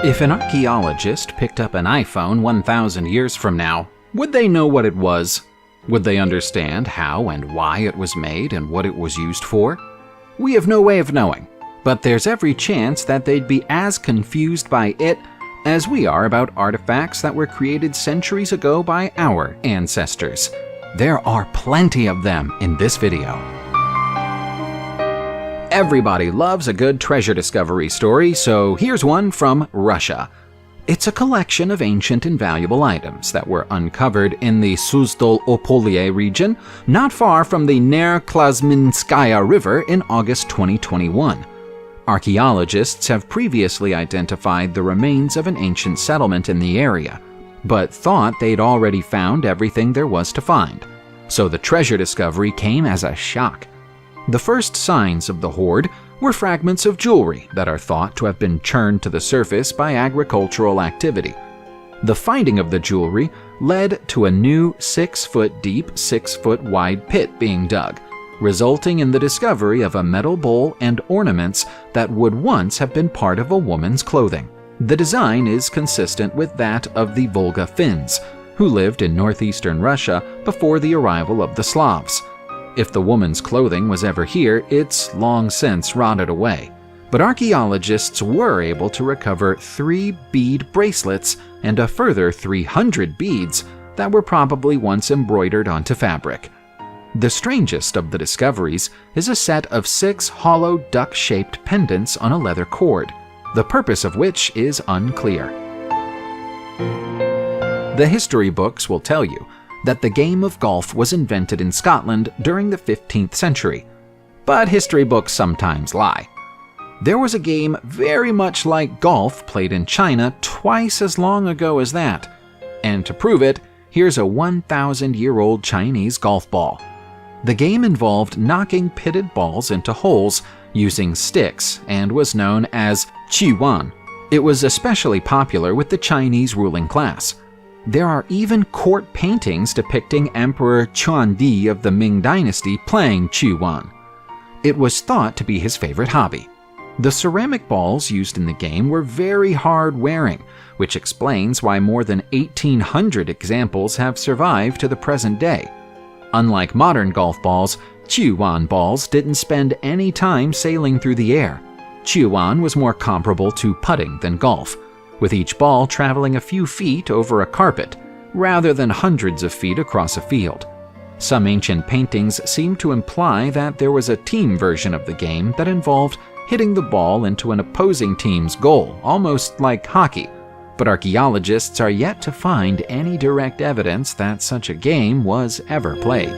If an archaeologist picked up an iPhone 1,000 years from now, would they know what it was? Would they understand how and why it was made and what it was used for? We have no way of knowing, but there's every chance that they'd be as confused by it as we are about artifacts that were created centuries ago by our ancestors. There are plenty of them in this video. Everybody loves a good treasure discovery story, so here's one from Russia. It's a collection of ancient and valuable items that were uncovered in the Suzdal-Opolye region, not far from the Ner-Klazminskaya River in August 2021. Archaeologists have previously identified the remains of an ancient settlement in the area, but thought they'd already found everything there was to find. So the treasure discovery came as a shock. The first signs of the hoard were fragments of jewelry that are thought to have been churned to the surface by agricultural activity. The finding of the jewelry led to a new 6-foot deep, 6-foot wide pit being dug, resulting in the discovery of a metal bowl and ornaments that would once have been part of a woman's clothing. The design is consistent with that of the Volga Finns, who lived in northeastern Russia before the arrival of the Slavs. If the woman's clothing was ever here, it's long since rotted away. But archaeologists were able to recover 3 bead bracelets and a further 300 beads that were probably once embroidered onto fabric. The strangest of the discoveries is a set of 6 hollow duck-shaped pendants on a leather cord, the purpose of which is unclear. The history books will tell you that the game of golf was invented in Scotland during the 15th century, but history books sometimes lie. There was a game very much like golf played in China twice as long ago as that, and to prove it, here's a 1,000-year-old Chinese golf ball. The game involved knocking pitted balls into holes using sticks and was known as Qiyuan. It was especially popular with the Chinese ruling class. There are even court paintings depicting Emperor Xuandi of the Ming Dynasty playing Qiyuan. It was thought to be his favorite hobby. The ceramic balls used in the game were very hard-wearing, which explains why more than 1,800 examples have survived to the present day. Unlike modern golf balls, Qiyuan balls didn't spend any time sailing through the air. Qiyuan was more comparable to putting than golf, with each ball traveling a few feet over a carpet, rather than hundreds of feet across a field. Some ancient paintings seem to imply that there was a team version of the game that involved hitting the ball into an opposing team's goal, almost like hockey, but archaeologists are yet to find any direct evidence that such a game was ever played.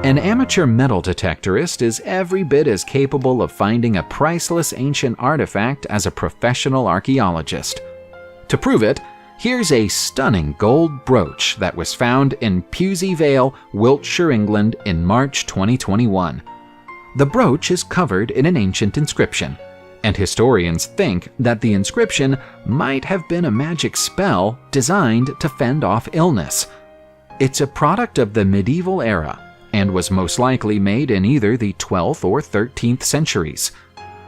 An amateur metal detectorist is every bit as capable of finding a priceless ancient artifact as a professional archaeologist. To prove it, here's a stunning gold brooch that was found in Pewsey Vale, Wiltshire, England in March 2021. The brooch is covered in an ancient inscription, and historians think that the inscription might have been a magic spell designed to fend off illness. It's a product of the medieval era, and was most likely made in either the 12th or 13th centuries.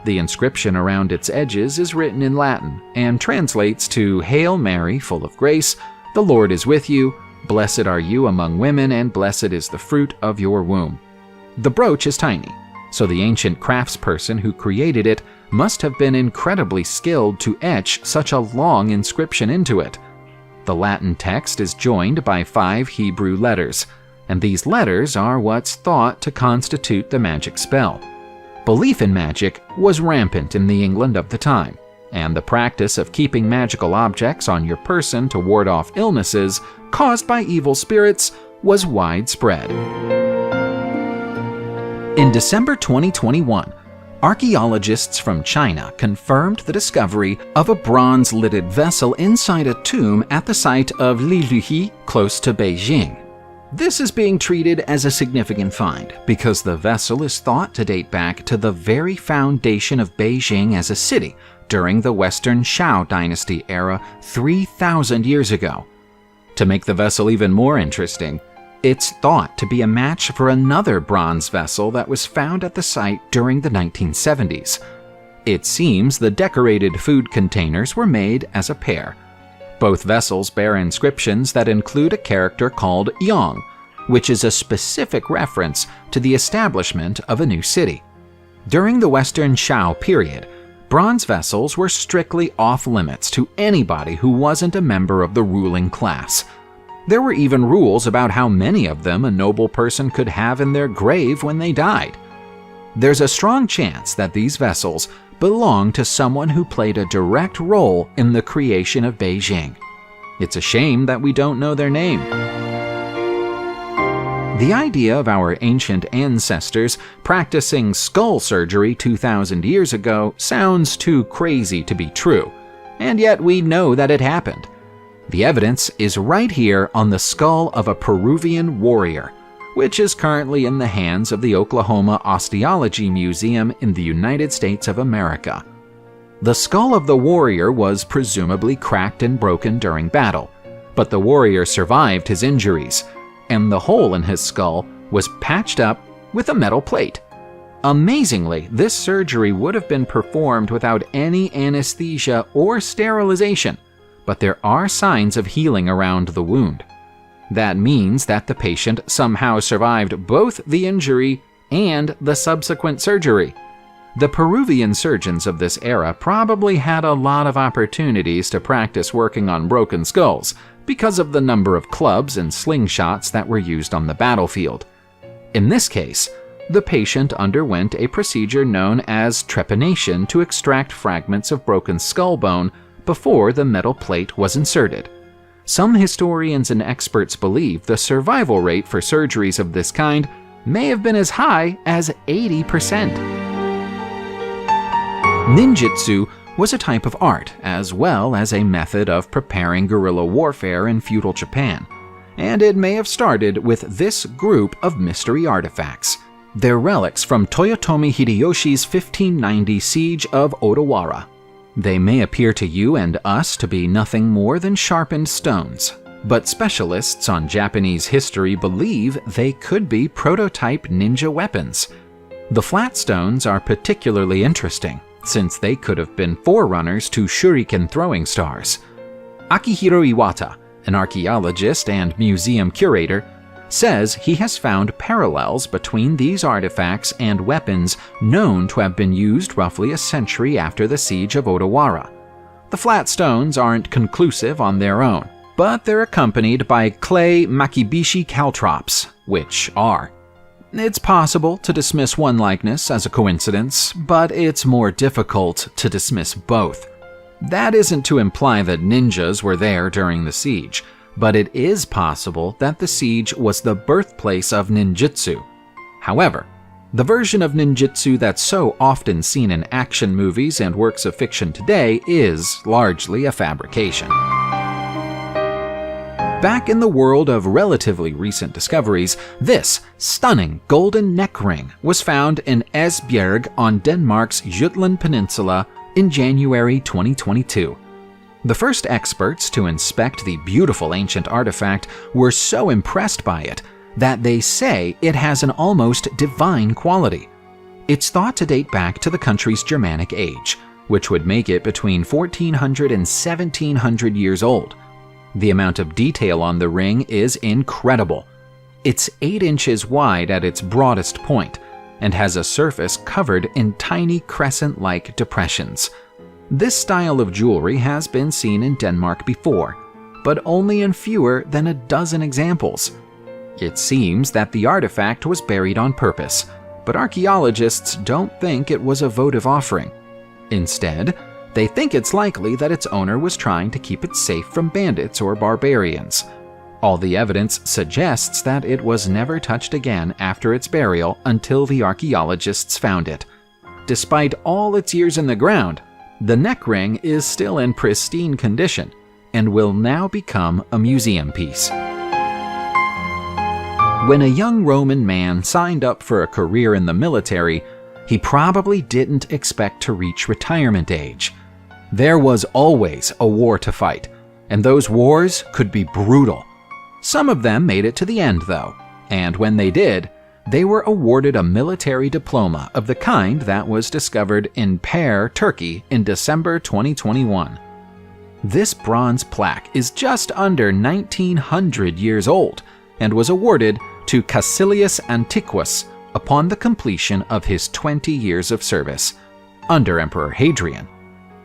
The inscription around its edges is written in Latin and translates to "Hail Mary, full of grace, the Lord is with you, blessed are you among women, and blessed is the fruit of your womb." The brooch is tiny, so the ancient craftsperson who created it must have been incredibly skilled to etch such a long inscription into it. The Latin text is joined by 5 Hebrew letters, and these letters are what's thought to constitute the magic spell. Belief in magic was rampant in the England of the time, and the practice of keeping magical objects on your person to ward off illnesses caused by evil spirits was widespread. In December 2021, archaeologists from China confirmed the discovery of a bronze-lidded vessel inside a tomb at the site of Liluhi, close to Beijing. This is being treated as a significant find because the vessel is thought to date back to the very foundation of Beijing as a city during the Western Shao Dynasty era 3,000 years ago. To make the vessel even more interesting, it's thought to be a match for another bronze vessel that was found at the site during the 1970s. It seems the decorated food containers were made as a pair. Both vessels bear inscriptions that include a character called Yong, which is a specific reference to the establishment of a new city. During the Western Shao period, bronze vessels were strictly off-limits to anybody who wasn't a member of the ruling class. There were even rules about how many of them a noble person could have in their grave when they died. There's a strong chance that these vessels belong to someone who played a direct role in the creation of Beijing. It's a shame that we don't know their name. The idea of our ancient ancestors practicing skull surgery 2,000 years ago sounds too crazy to be true, and yet we know that it happened. The evidence is right here on the skull of a Peruvian warrior, which is currently in the hands of the Oklahoma Osteology Museum in the United States of America. The skull of the warrior was presumably cracked and broken during battle, but the warrior survived his injuries, and the hole in his skull was patched up with a metal plate. Amazingly, this surgery would have been performed without any anesthesia or sterilization, but there are signs of healing around the wound. That means that the patient somehow survived both the injury and the subsequent surgery. The Peruvian surgeons of this era probably had a lot of opportunities to practice working on broken skulls because of the number of clubs and slingshots that were used on the battlefield. In this case, the patient underwent a procedure known as trepanation to extract fragments of broken skull bone before the metal plate was inserted. Some historians and experts believe the survival rate for surgeries of this kind may have been as high as 80%. Ninjutsu was a type of art as well as a method of preparing guerrilla warfare in feudal Japan, and it may have started with this group of mystery artifacts. They're relics from Toyotomi Hideyoshi's 1590 siege of Odawara. They may appear to you and us to be nothing more than sharpened stones, but specialists on Japanese history believe they could be prototype ninja weapons. The flat stones are particularly interesting, since they could have been forerunners to shuriken throwing stars. Akihiro Iwata, an archaeologist and museum curator, says he has found parallels between these artifacts and weapons known to have been used roughly a century after the siege of Odawara. The flat stones aren't conclusive on their own, but they're accompanied by clay makibishi caltrops, which are. It's possible to dismiss one likeness as a coincidence, but it's more difficult to dismiss both. That isn't to imply that ninjas were there during the siege, but it is possible that the siege was the birthplace of ninjutsu. However, the version of ninjutsu that's so often seen in action movies and works of fiction today is largely a fabrication. Back in the world of relatively recent discoveries, this stunning golden neck ring was found in Esbjerg on Denmark's Jutland Peninsula in January 2022. The first experts to inspect the beautiful ancient artifact were so impressed by it that they say it has an almost divine quality. It's thought to date back to the country's Germanic age, which would make it between 1400 and 1700 years old. The amount of detail on the ring is incredible. It's 8 inches wide at its broadest point and has a surface covered in tiny crescent-like depressions. This style of jewelry has been seen in Denmark before, but only in fewer than a dozen examples. It seems that the artifact was buried on purpose, but archaeologists don't think it was a votive offering. Instead, they think it's likely that its owner was trying to keep it safe from bandits or barbarians. All the evidence suggests that it was never touched again after its burial until the archaeologists found it. Despite all its years in the ground, the neck ring is still in pristine condition and will now become a museum piece. When a young Roman man signed up for a career in the military, he probably didn't expect to reach retirement age. There was always a war to fight, and those wars could be brutal. Some of them made it to the end, though, and when they did, they were awarded a military diploma of the kind that was discovered in Pear, Turkey in December 2021. This bronze plaque is just under 1900 years old and was awarded to Caecilius Antiquus upon the completion of his 20 years of service, under Emperor Hadrian.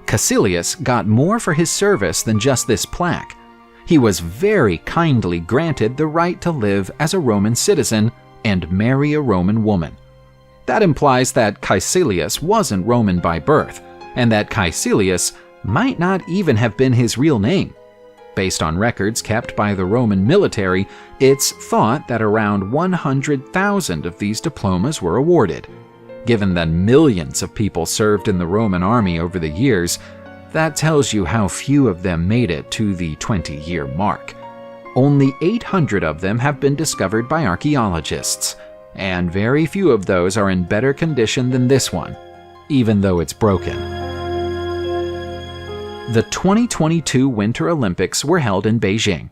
Caecilius got more for his service than just this plaque. He was very kindly granted the right to live as a Roman citizen and marry a Roman woman. That implies that Caecilius wasn't Roman by birth, and that Caecilius might not even have been his real name. Based on records kept by the Roman military, it's thought that around 100,000 of these diplomas were awarded. Given that millions of people served in the Roman army over the years, that tells you how few of them made it to the 20-year mark. Only 800 of them have been discovered by archaeologists, and very few of those are in better condition than this one, even though it's broken. The 2022 Winter Olympics were held in Beijing.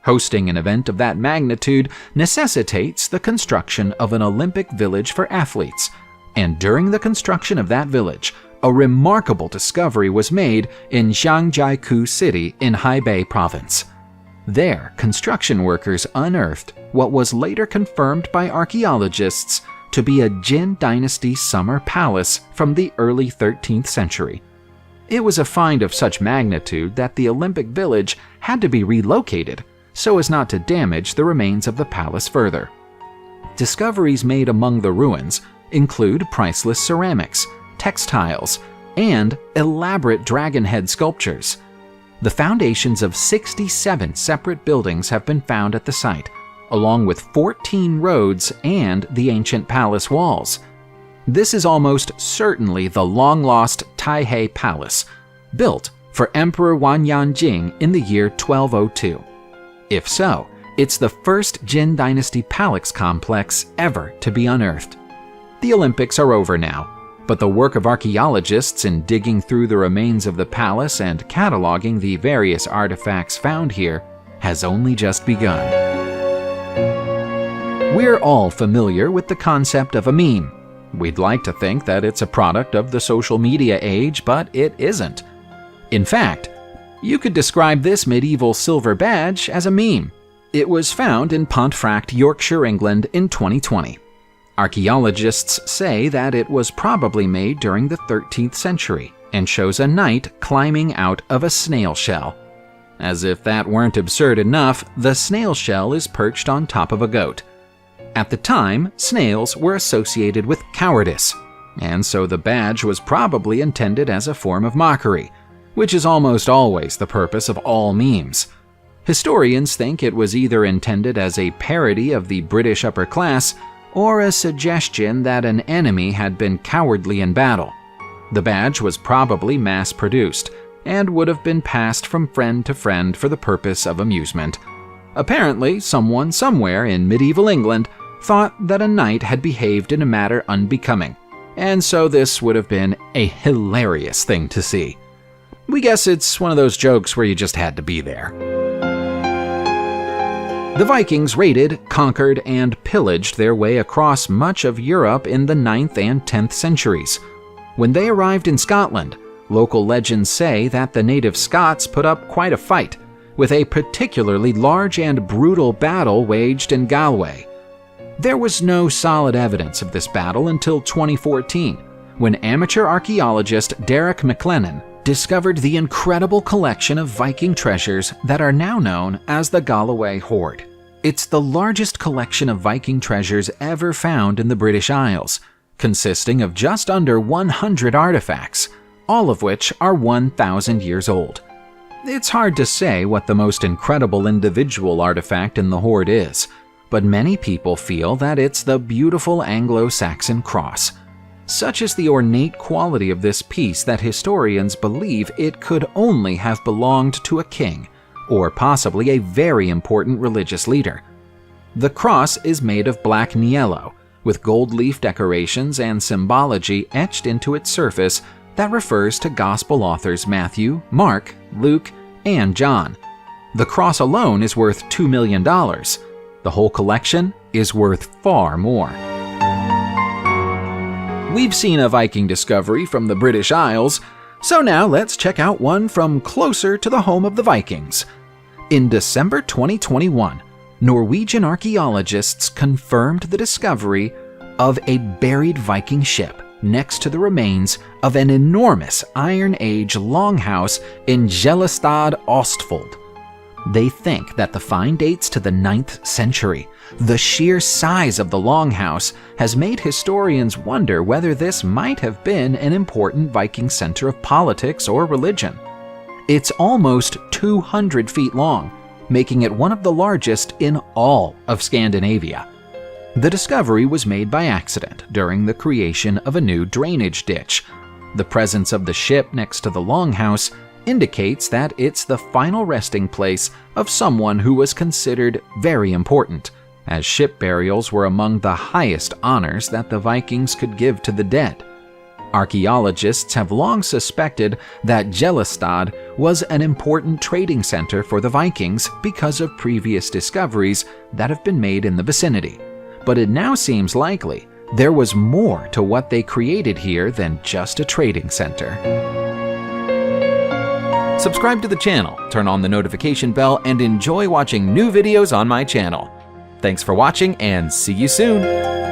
Hosting an event of that magnitude necessitates the construction of an Olympic village for athletes, and during the construction of that village, a remarkable discovery was made in Zhangjiakou City in Hebei Province. There, construction workers unearthed what was later confirmed by archaeologists to be a Jin Dynasty summer palace from the early 13th century. It was a find of such magnitude that the Olympic Village had to be relocated so as not to damage the remains of the palace further. Discoveries made among the ruins include priceless ceramics, textiles, and elaborate dragon head sculptures. The foundations of 67 separate buildings have been found at the site, along with 14 roads and the ancient palace walls. This is almost certainly the long-lost Taihei Palace, built for Emperor Wanyanjing in the year 1202. If so, it's the first Jin Dynasty palace complex ever to be unearthed. The Olympics are over now, but the work of archaeologists in digging through the remains of the palace and cataloging the various artifacts found here has only just begun. We're all familiar with the concept of a meme. We'd like to think that it's a product of the social media age, but it isn't. In fact, you could describe this medieval silver badge as a meme. It was found in Pontefract, Yorkshire, England in 2020. Archaeologists say that it was probably made during the 13th century and shows a knight climbing out of a snail shell. As if that weren't absurd enough, the snail shell is perched on top of a goat. At the time, snails were associated with cowardice, and so the badge was probably intended as a form of mockery, which is almost always the purpose of all memes. Historians think it was either intended as a parody of the British upper class or a suggestion that an enemy had been cowardly in battle. The badge was probably mass-produced and would have been passed from friend to friend for the purpose of amusement. Apparently, someone somewhere in medieval England thought that a knight had behaved in a manner unbecoming, and so this would have been a hilarious thing to see. We guess it's one of those jokes where you just had to be there. The Vikings raided, conquered, and pillaged their way across much of Europe in the 9th and 10th centuries. When they arrived in Scotland, local legends say that the native Scots put up quite a fight, with a particularly large and brutal battle waged in Galloway. There was no solid evidence of this battle until 2014, when amateur archaeologist Derek McLennan discovered the incredible collection of Viking treasures that are now known as the Galloway Horde. It's the largest collection of Viking treasures ever found in the British Isles, consisting of just under 100 artifacts, all of which are 1,000 years old. It's hard to say what the most incredible individual artifact in the Horde is, but many people feel that it's the beautiful Anglo-Saxon cross. Such is the ornate quality of this piece that historians believe it could only have belonged to a king, or possibly a very important religious leader. The cross is made of black niello, with gold leaf decorations and symbology etched into its surface that refers to Gospel authors Matthew, Mark, Luke, and John. The cross alone is worth $2 million. The whole collection is worth far more. We've seen a Viking discovery from the British Isles, so now let's check out one from closer to the home of the Vikings. In December 2021, Norwegian archaeologists confirmed the discovery of a buried Viking ship next to the remains of an enormous Iron Age longhouse in Gjellestad, Ostfold. They think that the find dates to the 9th century. The sheer size of the longhouse has made historians wonder whether this might have been an important Viking center of politics or religion. It's almost 200 feet long, making it one of the largest in all of Scandinavia. The discovery was made by accident during the creation of a new drainage ditch. The presence of the ship next to the longhouse indicates that it's the final resting place of someone who was considered very important, as ship burials were among the highest honors that the Vikings could give to the dead. Archaeologists have long suspected that Gjellestad was an important trading center for the Vikings because of previous discoveries that have been made in the vicinity. But it now seems likely there was more to what they created here than just a trading center. Subscribe to the channel, turn on the notification bell, and enjoy watching new videos on my channel. Thanks for watching, and see you soon!